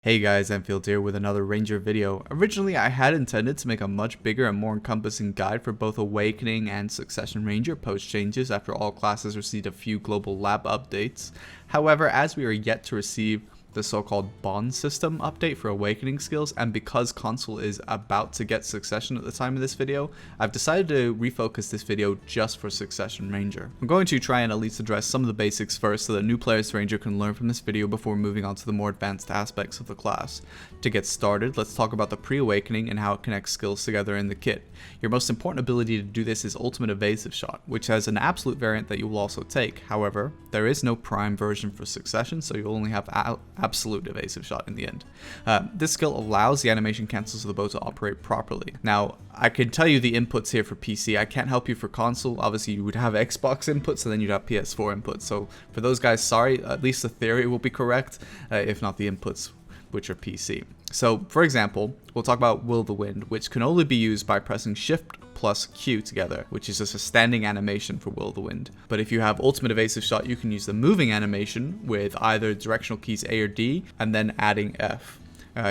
Hey guys, Anfield here with another Ranger video. Originally, I had intended to make a much bigger and more encompassing guide for both Awakening and Succession Ranger post changes after all classes received a few global lab updates. However, as we are yet to receive the so-called bond system update for Awakening skills, and because console is about to get Succession at the time of this video, I've decided to refocus this video just for Succession Ranger. I'm going to try and at least address some of the basics first so that new players to Ranger can learn from this video before moving on to the more advanced aspects of the class. To get started, let's talk about the pre-Awakening and how it connects skills together in the kit. Your most important ability to do this is Ultimate Evasive Shot, which has an absolute variant that you will also take. However, there is no prime version for Succession, so you'll only have absolute evasive shot in the end. This skill allows the animation cancels of the bow to operate properly. Now, I can tell you the inputs here for PC. I can't help you for console. Obviously, you would have Xbox inputs and then you'd have PS4 inputs. So for those guys, sorry, at least the theory will be correct, if not the inputs, which are PC. So, for example, we'll talk about Will the Wind, which can only be used by pressing Shift plus Q together, which is just a standing animation for Will the Wind. But if you have Ultimate Evasive Shot, you can use the moving animation with either directional keys A or D, and then adding F.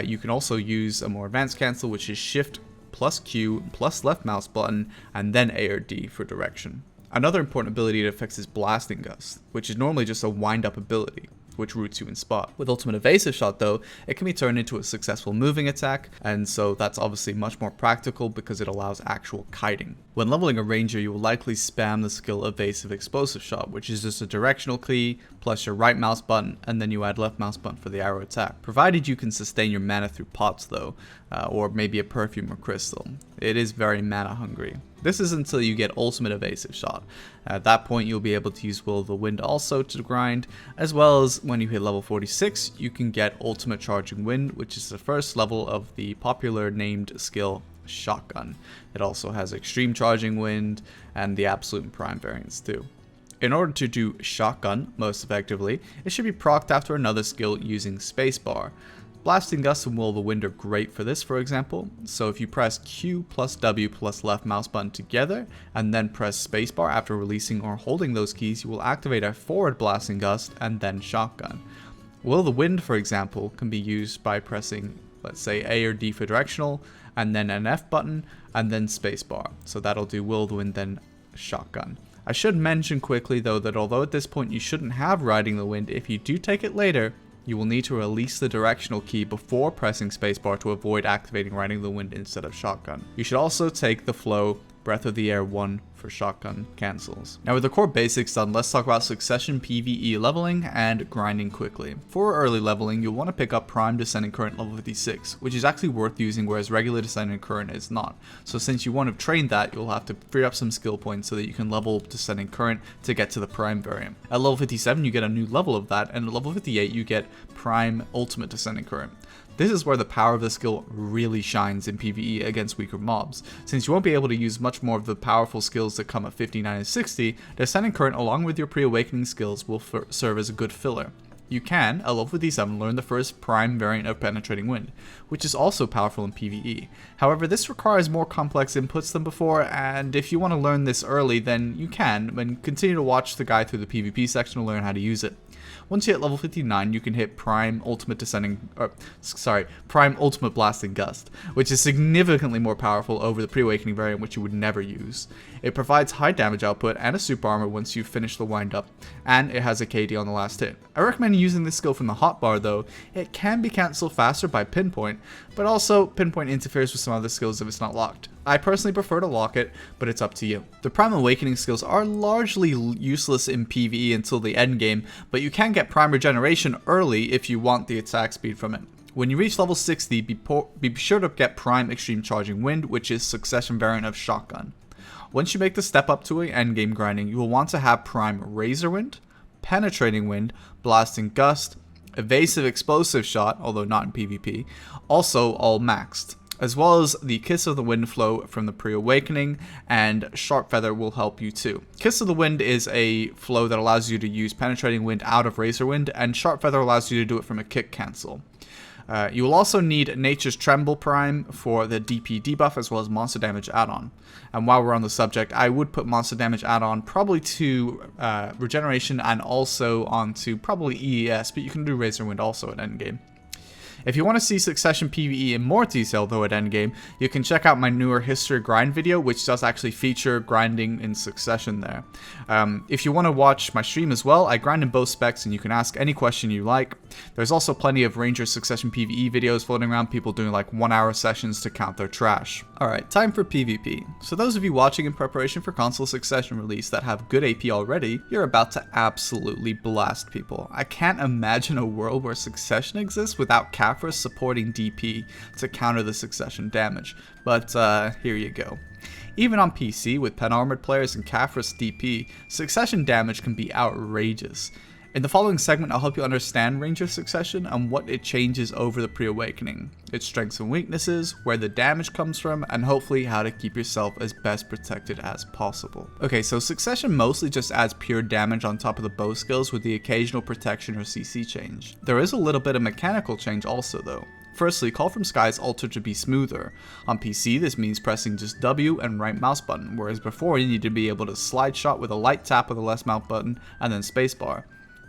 You can also use a more advanced cancel, which is Shift plus Q plus left mouse button, and then A or D for direction. Another important ability it affects is Blasting Gust, which is normally just a wind-up ability, which roots you in spot. With Ultimate Evasive Shot though, it can be turned into a successful moving attack, and so that's obviously much more practical because it allows actual kiting. When leveling a Ranger, you will likely spam the skill Evasive Explosive Shot, which is just a directional key plus your right mouse button, and then you add left mouse button for the arrow attack. Provided you can sustain your mana through pots though, or maybe a perfume or crystal. It is very mana hungry. This is until you get Ultimate Evasive Shot. At that point, you'll be able to use Will of the Wind also to grind, as well as when you hit level 46, you can get Ultimate Charging Wind, which is the first level of the popular named skill Shotgun. It also has Extreme Charging Wind and the Absolute and Prime variants too. In order to do Shotgun most effectively, it should be procced after another skill using Spacebar. Blasting Gust and Will of the Wind are great for this, for example. So if you press Q plus W plus left mouse button together, and then press spacebar after releasing or holding those keys, you will activate a forward Blasting Gust and then Shotgun. Will of the Wind, for example, can be used by pressing, let's say, A or D for directional, and then an F button, and then spacebar. So that'll do Will of the Wind, then Shotgun. I should mention quickly though that although at this point you shouldn't have Riding the Wind, if you do take it later, you will need to release the directional key before pressing spacebar to avoid activating Riding the Wind instead of Shotgun. You should also take the flow Breath of the Air 1 for Shotgun cancels. Now with the core basics done, let's talk about Succession PvE leveling and grinding quickly. For early leveling, you'll want to pick up Prime Descending Current level 56, which is actually worth using, whereas regular Descending Current is not. So since you want to train that, you'll have to free up some skill points so that you can level Descending Current to get to the Prime variant. At level 57, you get a new level of that, and at level 58, you get Prime Ultimate Descending Current. This is where the power of the skill really shines in PvE against weaker mobs. Since you won't be able to use much more of the powerful skills that come at 59 and 60, Descending Current along with your pre-awakening skills will serve as a good filler. You can, at level 57, learn the first prime variant of Penetrating Wind, which is also powerful in PvE. However, this requires more complex inputs than before, and if you want to learn this early, then you can, and continue to watch the guide through the PvP section to learn how to use it. Once you hit level 59, you can hit Prime Ultimate Blasting Gust, which is significantly more powerful over the pre-awakening variant, which you would never use. It provides high damage output and a super armor once you finish the wind-up, and it has a KD on the last hit. I recommend using this skill from the hotbar though. It can be cancelled faster by pinpoint, but also pinpoint interferes with some other skills if it's not locked. I personally prefer to lock it, but it's up to you. The Prime Awakening skills are largely useless in PvE until the endgame, but you can get Prime Regeneration early if you want the attack speed from it. When you reach level 60, be sure to get Prime Extreme Charging Wind, which is Succession variant of Shotgun. Once you make the step up to an endgame grinding, you will want to have Prime Razor Wind, Penetrating Wind, Blasting Gust, Evasive Explosive Shot, although not in PvP, also all maxed, as well as the Kiss of the Wind flow from the pre-awakening, and Sharp Feather will help you too. Kiss of the Wind is a flow that allows you to use Penetrating Wind out of Razor Wind, and Sharp Feather allows you to do it from a kick cancel. You will also need Nature's Tremble Prime for the DP debuff as well as Monster Damage add-on. And while we're on the subject, I would put Monster Damage add-on probably to Regeneration and also onto probably EES, but you can do Razor Wind also at endgame. If you want to see Succession PvE in more detail though at endgame, you can check out my newer History Grind video, which does actually feature grinding in Succession there. If you want to watch my stream as well, I grind in both specs and you can ask any question you like. There's also plenty of Ranger Succession PvE videos floating around, people doing like 1 hour sessions to count their trash. Alright, time for PvP. So those of you watching in preparation for console Succession release that have good AP already, you're about to absolutely blast people. I can't imagine a world where Succession exists without Caphras supporting DP to counter the Succession damage, but here you go. Even on PC, with pen armored players and Caphras DP, Succession damage can be outrageous. In the following segment, I'll help you understand Ranger Succession and what it changes over the pre-awakening, its strengths and weaknesses, where the damage comes from, and hopefully how to keep yourself as best protected as possible. Okay, so Succession mostly just adds pure damage on top of the bow skills with the occasional protection or CC change. There is a little bit of mechanical change also though. Firstly, Call from Sky is altered to be smoother. On PC, this means pressing just W and right mouse button, whereas before you need to be able to slide shot with a light tap of the left mouse button and then spacebar.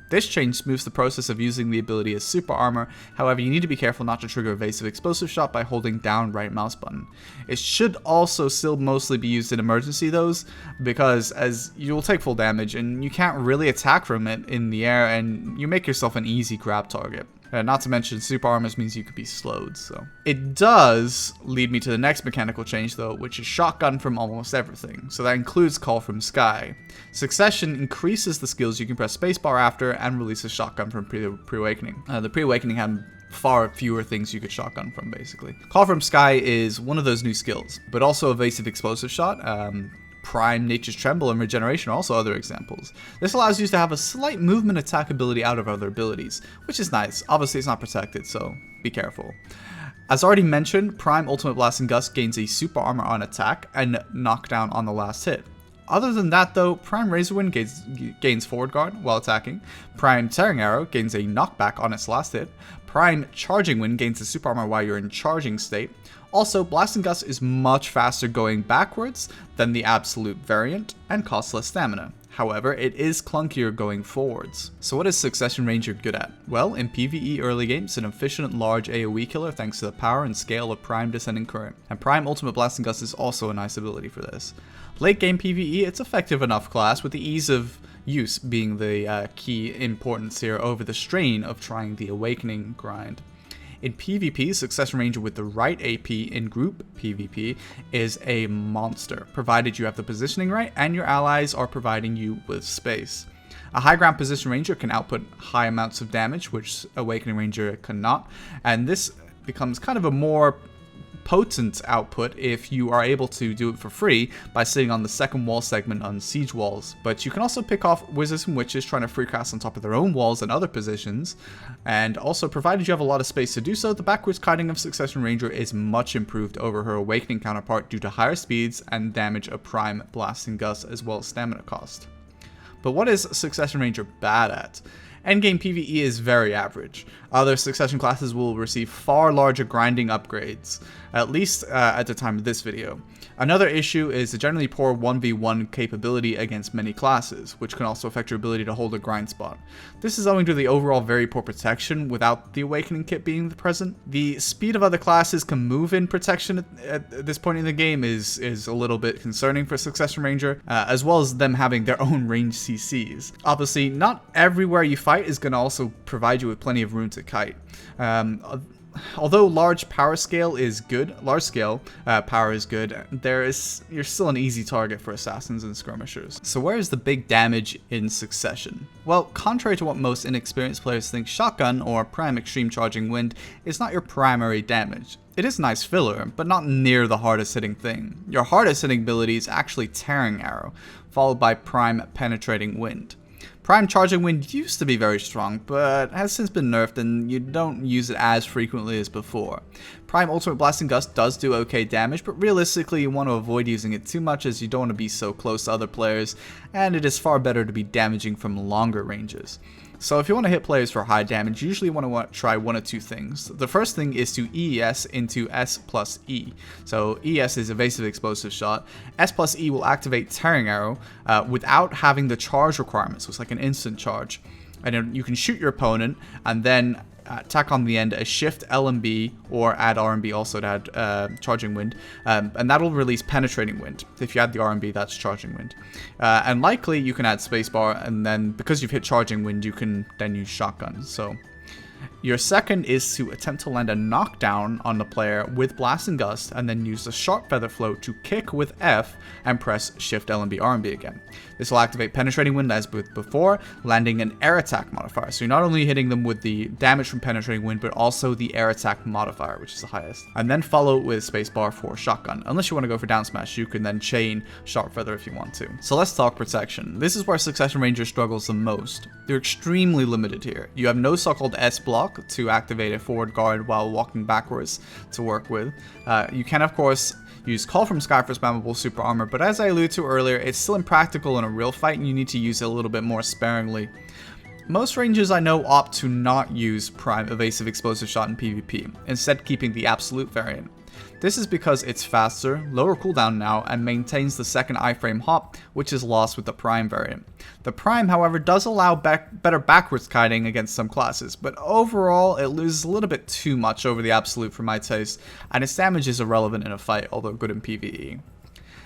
This change smooths the process of using the ability as super armor, however you need to be careful not to trigger evasive explosive shot by holding down right mouse button. It should also still mostly be used in emergency those, because as you will take full damage and you can't really attack from it in the air and you make yourself an easy grab target. Not to mention, super armors means you could be slowed, so. It does lead me to the next mechanical change though, which is shotgun from almost everything, so that includes Call from Sky. Succession increases the skills you can press spacebar after and releases shotgun from pre-awakening. The pre-awakening had far fewer things you could shotgun from basically. Call from Sky is one of those new skills, but also evasive explosive shot, Prime, Nature's Tremble, and Regeneration are also other examples. This allows you to have a slight movement attack ability out of other abilities, which is nice. Obviously it's not protected, so be careful. As already mentioned, Prime Ultimate Blasting Gust gains a super armor on attack and knockdown on the last hit. Other than that though, Prime Razor Wind gains forward guard while attacking, Prime Tearing Arrow gains a knockback on its last hit, Prime Charging Wind gains a super armor while you're in charging state. Also, Blasting Gust is much faster going backwards than the absolute variant and costs less stamina. However, it is clunkier going forwards. So what is Succession Ranger good at? Well, in PvE early game, it's an efficient large AoE killer thanks to the power and scale of Prime Descending Current, and Prime Ultimate Blasting Gust is also a nice ability for this. Late game PvE, it's effective enough class, with the ease of use being the key importance here over the strain of trying the Awakening grind. In PvP, Succession Ranger with the right AP in group PvP is a monster, provided you have the positioning right and your allies are providing you with space. A high ground position ranger can output high amounts of damage, which Awakening Ranger cannot, and this becomes kind of a more potent output if you are able to do it for free by sitting on the second wall segment on siege walls. But you can also pick off wizards and witches trying to free cast on top of their own walls and other positions, and also provided you have a lot of space to do so, the backwards kiting of Succession Ranger is much improved over her Awakening counterpart due to higher speeds and damage of Prime Blasting Gust as well as stamina cost. But what is Succession Ranger bad at? Endgame PvE is very average. Other Succession classes will receive far larger grinding upgrades, at least at the time of this video. Another issue is the generally poor 1v1 capability against many classes, which can also affect your ability to hold a grind spot. This is owing to the overall very poor protection without the Awakening kit being present. The speed of other classes can move in protection at this point in the game is a little bit concerning for Succession Ranger, as well as them having their own range CCs. Obviously, not everywhere you fight is going to also provide you with plenty of room to kite. Although large power scale is good, large scale power is good, you're still an easy target for assassins and skirmishers. So where is the big damage in Succession? Well, contrary to what most inexperienced players think, Shotgun or Prime Extreme Charging Wind is not your primary damage. It is a nice filler, but not near the hardest hitting thing. Your hardest hitting ability is actually Tearing Arrow, followed by Prime Penetrating Wind. Prime Charging Wind used to be very strong, but has since been nerfed and you don't use it as frequently as before. Prime Ultimate Blasting Gust does do okay damage, but realistically you want to avoid using it too much as you don't want to be so close to other players, and it is far better to be damaging from longer ranges. So if you want to hit players for high damage, you usually want to try one of two things. The first thing is to EES into S plus E. So ES is Evasive Explosive Shot. S plus E will activate Tearing Arrow without having the charge requirement, so it's like an instant charge. And then you can shoot your opponent, and then tack on the end a shift LMB or add RMB also to add charging wind, and that'll release penetrating wind. If you add the RMB, that's charging wind. And likely you can add spacebar, and then because you've hit charging wind, you can then use shotgun. So your second is to attempt to land a knockdown on the player with Blast and Gust, and then use the Sharp Feather Float to kick with F and press Shift LMB RMB again. This will activate Penetrating Wind as with before, landing an Air Attack modifier. So you're not only hitting them with the damage from Penetrating Wind, but also the Air Attack modifier, which is the highest. And then follow it with Spacebar for Shotgun. Unless you want to go for Down Smash, you can then chain Sharp Feather if you want to. So let's talk protection. This is where Succession Ranger struggles the most. They're extremely limited here. You have no so-called S block to activate a forward guard while walking backwards to work with. You can, of course, use Call from Sky for spammable super armor, but as I alluded to earlier, it's still impractical in a real fight and you need to use it a little bit more sparingly. Most rangers I know opt to not use Prime Evasive Explosive Shot in PvP, instead keeping the Absolute variant. This is because it's faster, lower cooldown now, and maintains the second iframe hop, which is lost with the Prime variant. The Prime, however, does allow better backwards kiting against some classes, but overall it loses a little bit too much over the Absolute for my taste, and its damage is irrelevant in a fight, although good in PvE.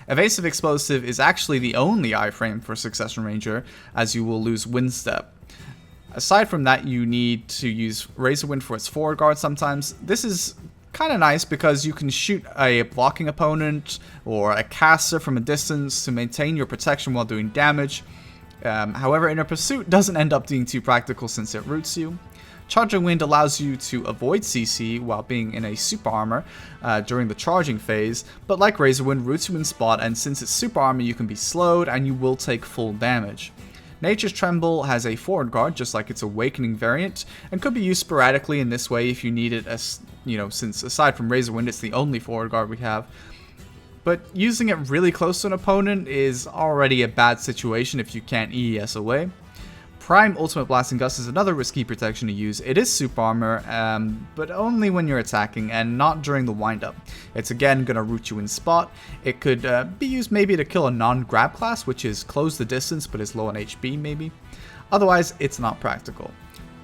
Evasive Explosive is actually the only iframe for Succession Ranger, as you will lose Wind Step. Aside from that, you need to use Razor Wind for its forward guard sometimes. This is kind of nice because you can shoot a blocking opponent or a caster from a distance to maintain your protection while doing damage. However, Inner Pursuit doesn't end up being too practical since it roots you. Charging Wind allows you to avoid CC while being in a super armor during the charging phase, but like Razor Wind, roots you in spot, and since it's super armor you can be slowed and you will take full damage. Nature's Tremble has a forward guard, just like its Awakening variant, and could be used sporadically in this way if you need it, as since aside from Razor Wind, it's the only forward guard we have. But using it really close to an opponent is already a bad situation if you can't EES away. Prime Ultimate Blast and Gust is another risky protection to use. It is super armor, but only when you're attacking and not during the windup. It's again going to root you in spot. It could be used maybe to kill a non-grab class, which is close the distance but is low on HP maybe. Otherwise, it's not practical.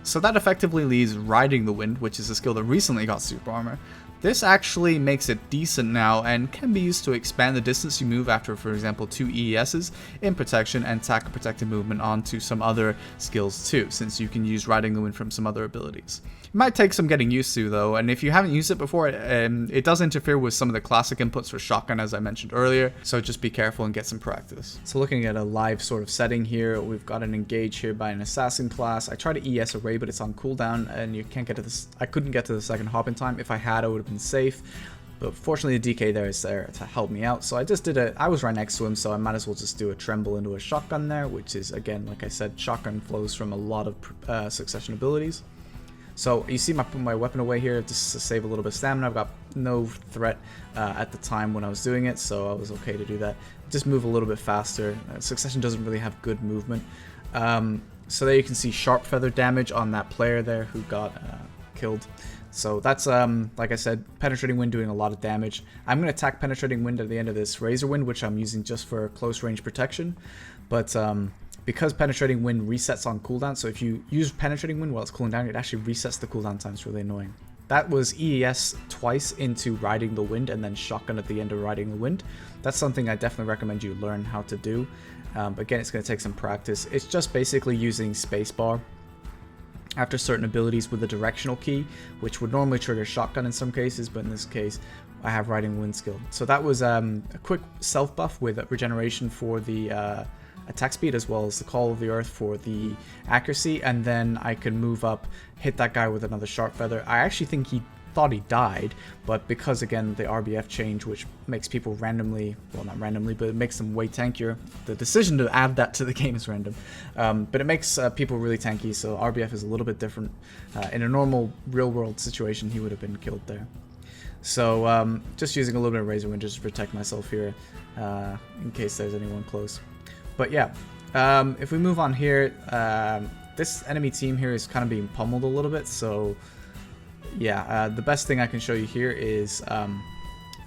So that effectively leaves Riding the Wind, which is a skill that recently got super armor. This actually makes it decent now and can be used to expand the distance you move after, for example, 2 EESs in protection and tack a protected movement onto some other skills too, since you can use Riding the Wind from some other abilities. It might take some getting used to though, and if you haven't used it before, it does interfere with some of the classic inputs for Shotgun as I mentioned earlier, so just be careful and get some practice. So looking at a live sort of setting here, we've got an engage here by an assassin class. I try to ES array, but it's on cooldown and you can't get to this. I couldn't get to the second hop in time. If I had, I would have been safe, but fortunately the DK there is there to help me out, so I just did I was right next to him, so I might as well just do a Tremble into a Shotgun there, which is again, like I said, Shotgun flows from a lot of Succession abilities. So you see I put my weapon away here just to save a little bit of stamina. I've got no threat at the time when I was doing it, so I was okay to do that. Just move a little bit faster. Succession doesn't really have good movement. So there you can see Sharp Feather damage on that player there who got killed. So that's, like I said, Penetrating Wind doing a lot of damage. I'm going to attack Penetrating Wind at the end of this Razor Wind, which I'm using just for close range protection. But because Penetrating Wind resets on cooldown, so if you use Penetrating Wind while it's cooling down, it actually resets the cooldown time. It's really annoying. That was EES twice into Riding the Wind and then Shotgun at the end of Riding the Wind. That's something I definitely recommend you learn how to do. Again, it's going to take some practice. It's just basically using spacebar after certain abilities with a directional key, which would normally trigger Shotgun in some cases, but in this case I have Riding Wind skill. So that was a quick self buff with regeneration for the attack speed as well as the Call of the Earth for the accuracy, and then I can move up, hit that guy with another Sharp Feather. I actually think he thought he died, but because again the RBF change, which makes people randomly, well not randomly, but it makes them way tankier. The decision to add that to the game is random, but it makes people really tanky, so RBF is a little bit different. In a normal real world situation he would have been killed there. So just using a little bit of Razor Wind just to protect myself here in case there's anyone close. But yeah, if we move on here, this enemy team here is kind of being pummeled a little bit, so yeah, the best thing I can show you here is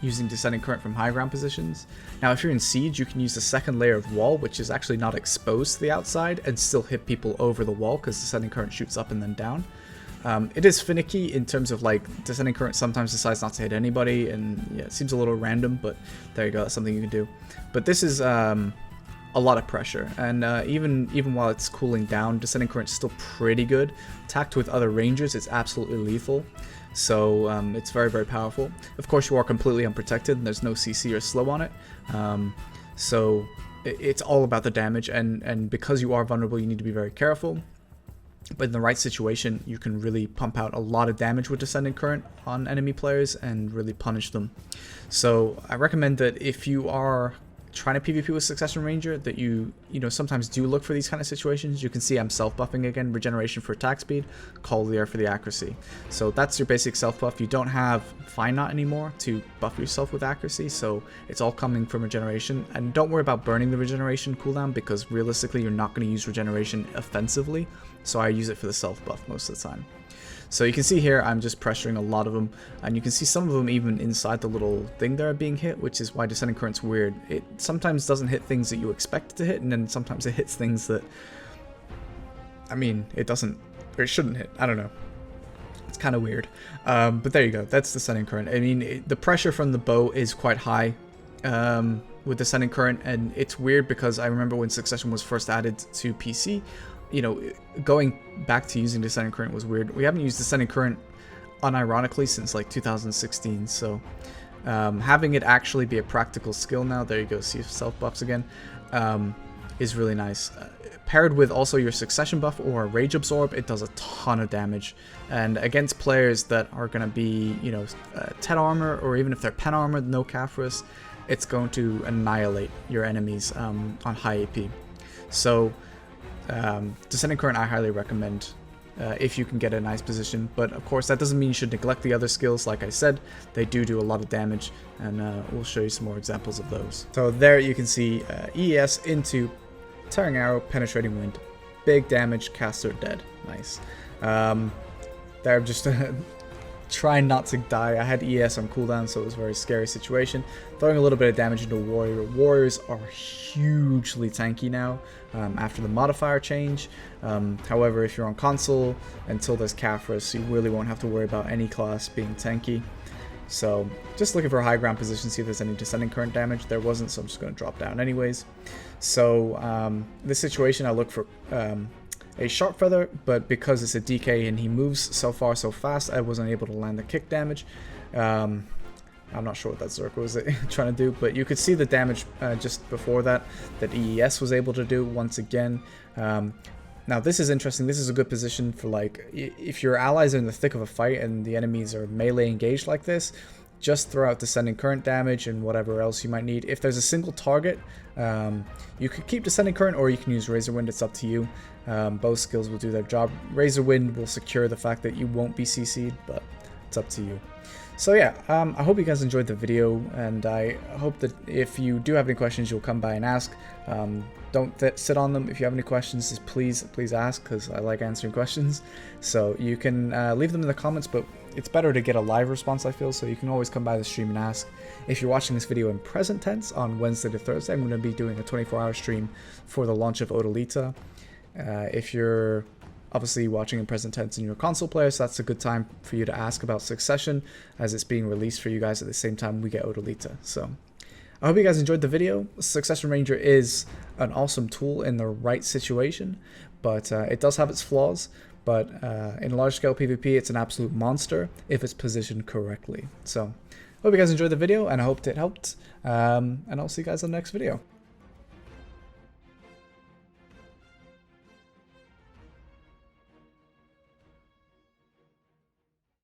using Descending Current from high ground positions. Now if you're in Siege, you can use the second layer of wall, which is actually not exposed to the outside, and still hit people over the wall because Descending Current shoots up and then down. It is finicky in terms of like Descending Current sometimes decides not to hit anybody, and yeah, it seems a little random, but there you go, that's something you can do. But this is a lot of pressure, and even while it's cooling down, Descending Current is still pretty good. Tacked with other rangers, it's absolutely lethal, so it's very, very powerful. Of course, you are completely unprotected, and there's no CC or slow on it, so it's all about the damage, and because you are vulnerable, you need to be very careful. But in the right situation, you can really pump out a lot of damage with Descending Current on enemy players and really punish them. So I recommend that if you are trying to PvP with Succession Ranger, that you sometimes do look for these kind of situations. You can see I'm self-buffing again, regeneration for attack speed, Call of the Air for the accuracy. So that's your basic self-buff. You don't have Fine Knot anymore to buff yourself with accuracy, so it's all coming from regeneration. And don't worry about burning the regeneration cooldown, because realistically you're not going to use regeneration offensively, so I use it for the self-buff most of the time. So you can see here I'm just pressuring a lot of them, and you can see some of them even inside the little thing there being hit, which is why Descending Current's weird. It sometimes doesn't hit things that you expect it to hit, and then sometimes it hits things that, I mean, it doesn't, or it shouldn't hit. I don't know. It's kind of weird. But there you go. That's Descending Current. I mean, the pressure from the bow is quite high with Descending Current, and it's weird because I remember when Succession was first added to PC, you know, going back to using Descending Current was weird. We haven't used Descending Current unironically since like 2016, so having it actually be a practical skill now, there you go, see self buffs again, is really nice. Paired with also your Succession buff or Rage Absorb, it does a ton of damage, and against players that are going to be, you know, 10 armor, or even if they're pen armor, no Caphras, it's going to annihilate your enemies on high AP. So Descending Current I highly recommend if you can get a nice position, but of course that doesn't mean you should neglect the other skills. Like I said, they do a lot of damage, and we'll show you some more examples of those. So there you can see EES into Tearing Arrow, Penetrating Wind, big damage, caster dead, nice. There I'm just trying not to die. I had ES on cooldown, so it was a very scary situation. Throwing a little bit of damage into a warrior. Warriors are hugely tanky now after the modifier change. However, if you're on console, until there's Caphras, you really won't have to worry about any class being tanky. So just looking for a high ground position, see if there's any Descending Current damage. There wasn't, so I'm just going to drop down anyways. So this situation, I look for a Sharp Feather, but because it's a DK and he moves so far so fast, I wasn't able to land the kick damage. I'm not sure what that Zerk was trying to do, but you could see the damage just before that EES was able to do once again. Now this is interesting. This is a good position for, like, if your allies are in the thick of a fight and the enemies are melee engaged like this, just throw out Descending Current damage and whatever else you might need. If there's a single target, you could keep Descending Current, or you can use Razor Wind. It's up to you. Both skills will do their job. Razor Wind will secure the fact that you won't be CC'd, but it's up to you. So yeah, I hope you guys enjoyed the video, and I hope that if you do have any questions, you'll come by and ask. Don't sit on them. If you have any questions, just please ask, because I like answering questions. So you can leave them in the comments, but it's better to get a live response, I feel, so you can always come by the stream and ask. If you're watching this video in present tense, on Wednesday to Thursday, I'm going to be doing a 24-hour stream for the launch of Odalita. If you're obviously watching in present tense and you're a console player, so that's a good time for you to ask about Succession, as it's being released for you guys at the same time we get Odalita. So I hope you guys enjoyed the video. Succession Ranger is an awesome tool in the right situation, but it does have its flaws. But in large-scale PvP, it's an absolute monster if it's positioned correctly. So, hope you guys enjoyed the video, and I hope it helped. And I'll see you guys on the next video.